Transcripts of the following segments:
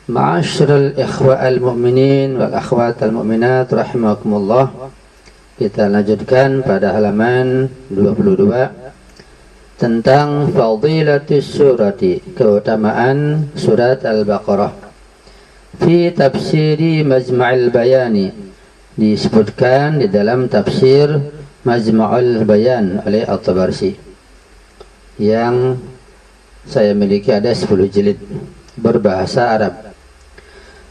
Ma'asyiral ikhwa al-mu'minin wal akhwat al-mu'minat rahimakumullah. Kita lanjutkan pada halaman 22 tentang fadilatus surati, keutamaan surat Al-Baqarah. Fi tafsiri Majma'il Bayani, disebutkan di dalam tafsir Majma'ul Bayan oleh At-Tabarsi, yang saya miliki ada 10 jilid berbahasa Arab.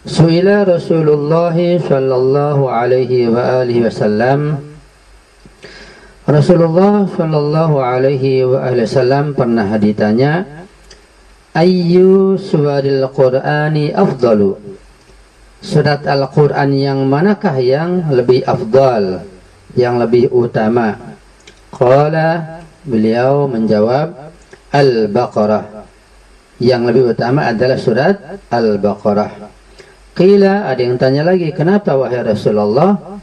Su'ila Rasulullah sallallahu alaihi wa alihi wasallam, Rasulullah sallallahu alaihi wa alihi wasallam pernah ditanya, ayyu suwaril Qur'ani afdalu, surat Al-Quran yang manakah yang lebih afdal, yang lebih utama? Qala, beliau menjawab, Al-Baqarah, yang lebih utama adalah surat Al-Baqarah. Qila, ada yang tanya lagi, kenapa wahai Rasulullah?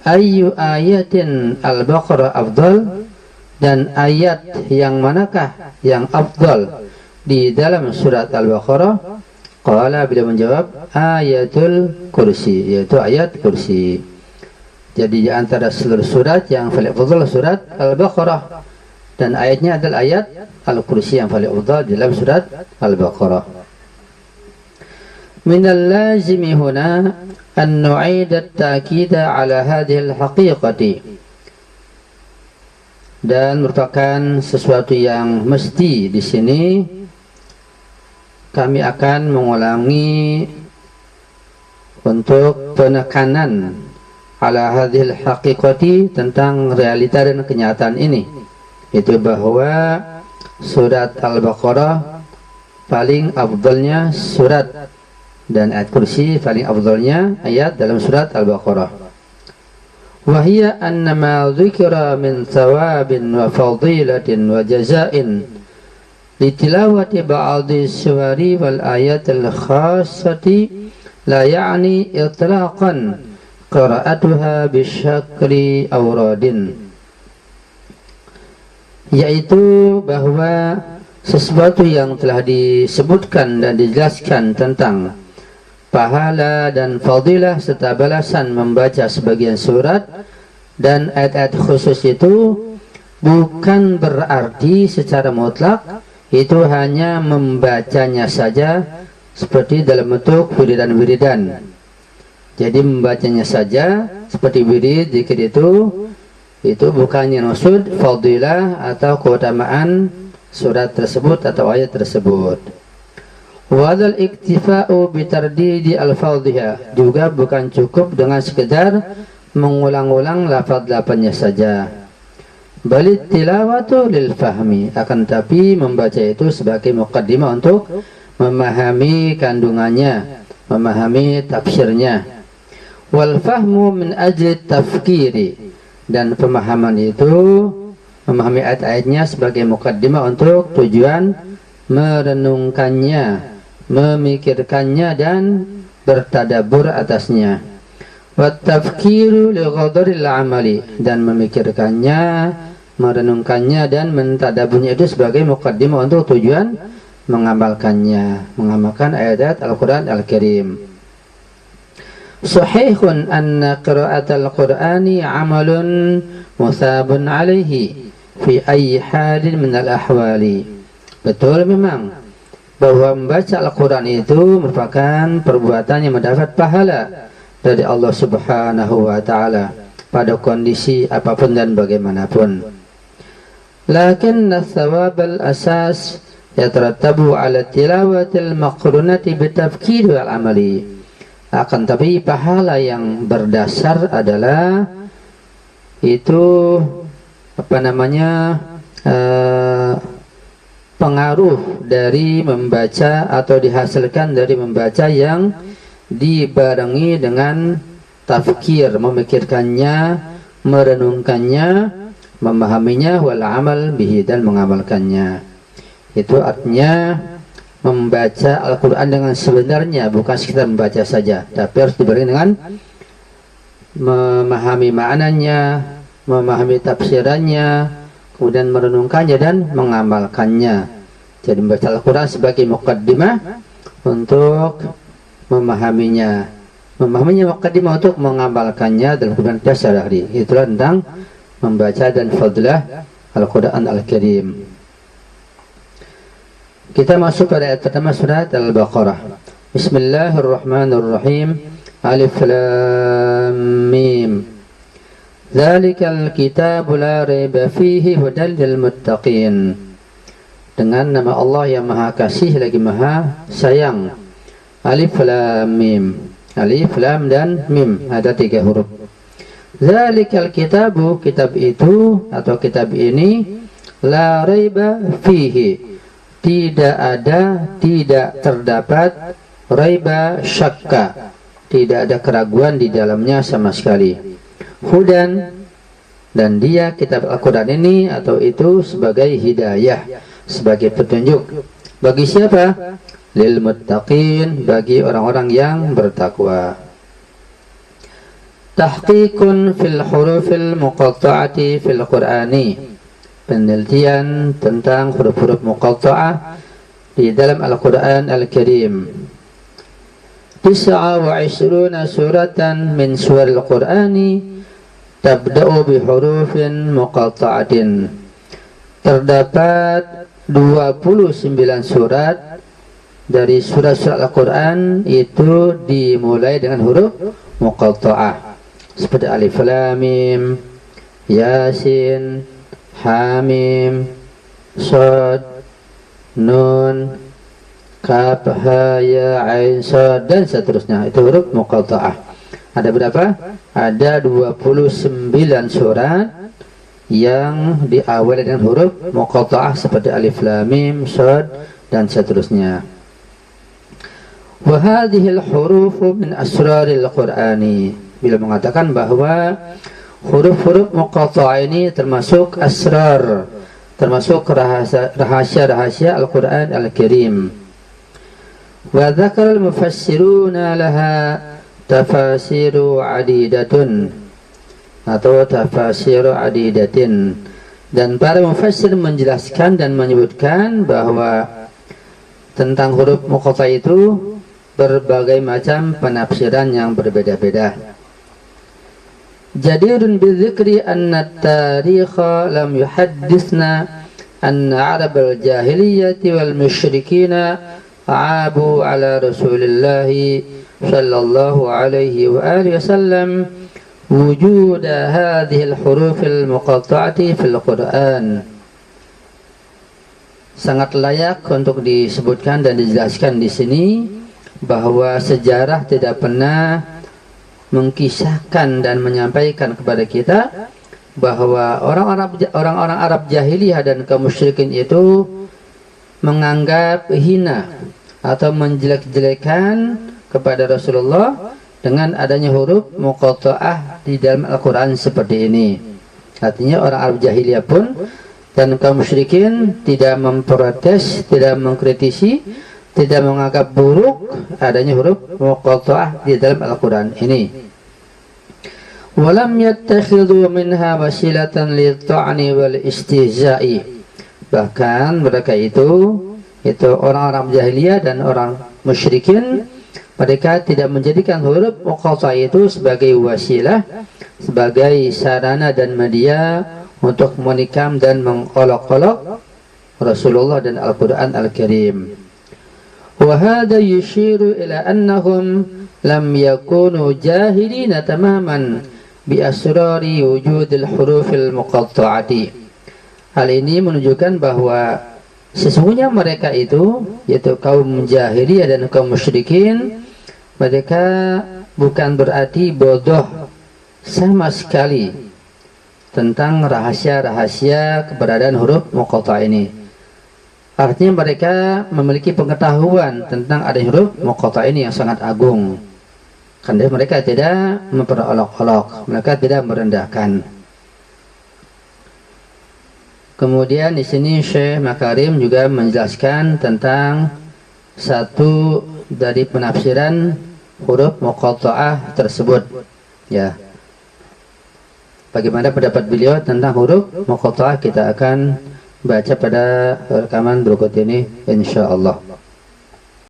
Ayyu ayatin Al-Baqarah afdal, dan ayat yang manakah yang afdal di dalam surat Al-Baqarah? Qala, beliau menjawab, ayatul kursi, yaitu ayat kursi. Jadi di antara seluruh surat yang paling afdal surat Al-Baqarah, dan ayatnya adalah ayat Al-Kursi yang paling afdal dalam surat Al-Baqarah. من اللازم هنا أن نعيد التأكيد على هذه الحقيقة, dan merupakan sesuatu yang mesti di sini kami akan mengulangi untuk penekanan ala hadhil haqiqati, tentang realita dan kenyataan ini, itu bahwa surat Al-Baqarah paling afdalnya surat, dan ayat kursi paling afdalnya ayat dalam surat Al-Baqarah. Wa hiya anna ma dzikra min thawabin wa fadilatin wa jazaa'in li tilawati ba'dhi suwari wal ayatil khassati la ya'ni itlaqan qira'atuha bisyakli awradin, yaitu bahwa sesuatu yang telah disebutkan dan dijelaskan tentang pahala dan fadilah serta balasan membaca sebagian surat dan ayat-ayat khusus itu bukan berarti secara mutlak itu hanya membacanya saja seperti dalam bentuk wiridan-wiridan. Jadi membacanya saja seperti wirid, zikir itu bukannya maksud fadilah atau keutamaan surat tersebut atau ayat tersebut. Wadal iktifa'u bitardidi al-fadhiha, juga bukan cukup dengan sekedar mengulang-ulang lafaz-lafaznya saja. Balit tilawatu lil fahmi, akan tapi membaca itu sebagai muqaddimah untuk memahami kandungannya, memahami tafsirnya. Wal fahmu min ajli tafkiri, dan pemahaman itu memahami ayat-ayatnya sebagai muqaddimah untuk tujuan merenungkannya, memikirkannya dan bertadabbur atasnya. Wa tafkiru li ghadril amali, dan memikirkannya, merenungkannya dan mentadabburnya itu sebagai muqaddimah untuk tujuan mengamalkannya, mengamalkan ayat Al-Quran Al-Karim. Sahihun anna qira'atal Qur'ani amalun musabun alaihi fi ayyi halin min al-ahwali. Betul memang bahwa membaca Al-Quran itu merupakan perbuatan yang mendapat pahala dari Allah Subhanahu wa Ta'ala pada kondisi apapun dan bagaimanapun. Lakin thawab al-asas yatarattabu ala tilawatil maqrunati bitafkir wal amali. Akan tapi pahala yang berdasar adalah itu pengaruh dari membaca atau dihasilkan dari membaca yang dibarengi dengan tafkir, memikirkannya, merenungkannya, memahaminya, wal amal bihi, dan mengamalkannya. Itu artinya membaca Al-Quran dengan sebenarnya, bukan sekedar membaca saja, tapi harus dibarengi dengan memahami maknanya, memahami tafsirannya, kemudian merenungkannya dan mengamalkannya. Jadi membaca Al-Quran sebagai muqaddimah, untuk memahaminya. Memahaminya muqaddimah untuk mengamalkannya dalam kehidupan kita sehari-hari. Itulah tentang membaca dan fadilah Al-Quran Al-Karim. Kita masuk pada ayat pertama surat Al-Baqarah. Bismillahirrahmanirrahim. Alif Lam Mim. Dzalikal kitabu la raiba fihi hudan lil muttaqin. Dengan nama Allah yang Maha Kasih lagi Maha Sayang. Alif Lam Mim. Alif, Lam, dan Mim. Ada 3 huruf. Dzalikal kitabu, kitab itu atau kitab ini, la raiba fihi, tidak terdapat, raiba syakka, tidak ada keraguan di dalamnya sama sekali. Hudan, dan dia kitab Al-Quran ini atau itu sebagai hidayah, sebagai petunjuk. Bagi siapa? Lil muttaqin, bagi orang-orang yang bertakwa. Tahqiqun fil hurufil muqatta'ati fil Qur'ani, penelitian tentang huruf-huruf muqatta'ah di dalam Al-Quran Al-Karim. 29 suratan min suril Qur'ani tabda'u bi hurufin muqatta'atin. Terdapat 29 surat dari surat-surat Al-Quran itu dimulai dengan huruf muqatta'ah seperti Alif Lam Mim, Yasin, Hamim, Shad, Nun, Kaf, Ha, Ya, Ain, Shad, dan seterusnya. Itu huruf muqatta'ah. Ada berapa? Ada 29 surat yang diawali dengan huruf muqatta'ah seperti Alif Lam Mim, Shad, dan seterusnya. Wa hadhil hurufu min asraril Qur'ani. Bila mengatakan bahwa huruf-huruf muqatta'ah ini termasuk asrar, termasuk rahasia-rahasia Al-Quran Al-Karim. Wa dzakara al-mufassiruna laha tafasiru adidatun atau tafasiru adidatin. Dan para mufassir menjelaskan dan menyebutkan bahwa tentang huruf muqatta'ah itu berbagai macam penafsiran yang berbeda-beda. Jadirun bidzikri anna at-tarikha lam yuhaddithna anna Arab al-jahiliyyati wal musyrikina aabu ala Rasulillah sallallahu alaihi wa alihi wasallam wujud hadhihi al-huruf al-muqatta'ati fil Qur'an. Sangat layak untuk disebutkan dan dijelaskan di sini bahwa sejarah tidak pernah mengkisahkan dan menyampaikan kepada kita bahwa orang-orang Arab jahiliyah dan kaum musyrikin itu menganggap hina atau menjelek-jelekan kepada Rasulullah dengan adanya huruf muqatta'ah di dalam Al-Quran seperti ini. Artinya orang Arab jahiliyah pun dan kaum musyrikin tidak memprotes, tidak mengkritisi, tidak menganggap buruk adanya huruf muqatta'ah di dalam Al-Quran ini. Walam yattakhidhu minha wasilatan lit-ta'ni wal istihza'i. Bahkan mereka itu orang-orang jahiliyah dan orang musyrikin, mereka tidak menjadikan huruf muqatta'ah itu sebagai wasilah, sebagai sarana dan media untuk menikam dan mengolok-olok Rasulullah dan Al-Quran Al-Karim. وهذا يشير إلى أنهم لم يكونوا جاهلين تماما بأسرار وجود الحروف المقطعة. Hal ini menunjukkan bahwa sesungguhnya mereka itu, yaitu kaum jahiliyah dan kaum musyrikin, mereka bukan berarti bodoh sama sekali tentang rahasia-rahasia keberadaan huruf muqatta'ah ini. Artinya mereka memiliki pengetahuan tentang adanya huruf muqatta'ah ini yang sangat agung. Karena mereka tidak memperolok-olok, mereka tidak merendahkan. Kemudian di sini Syekh Makarim juga menjelaskan tentang satu dari penafsiran huruf muqatta'ah tersebut. Ya. Bagaimana pendapat beliau tentang huruf muqatta'ah kita akan baca pada rekaman berikut ini insyaallah.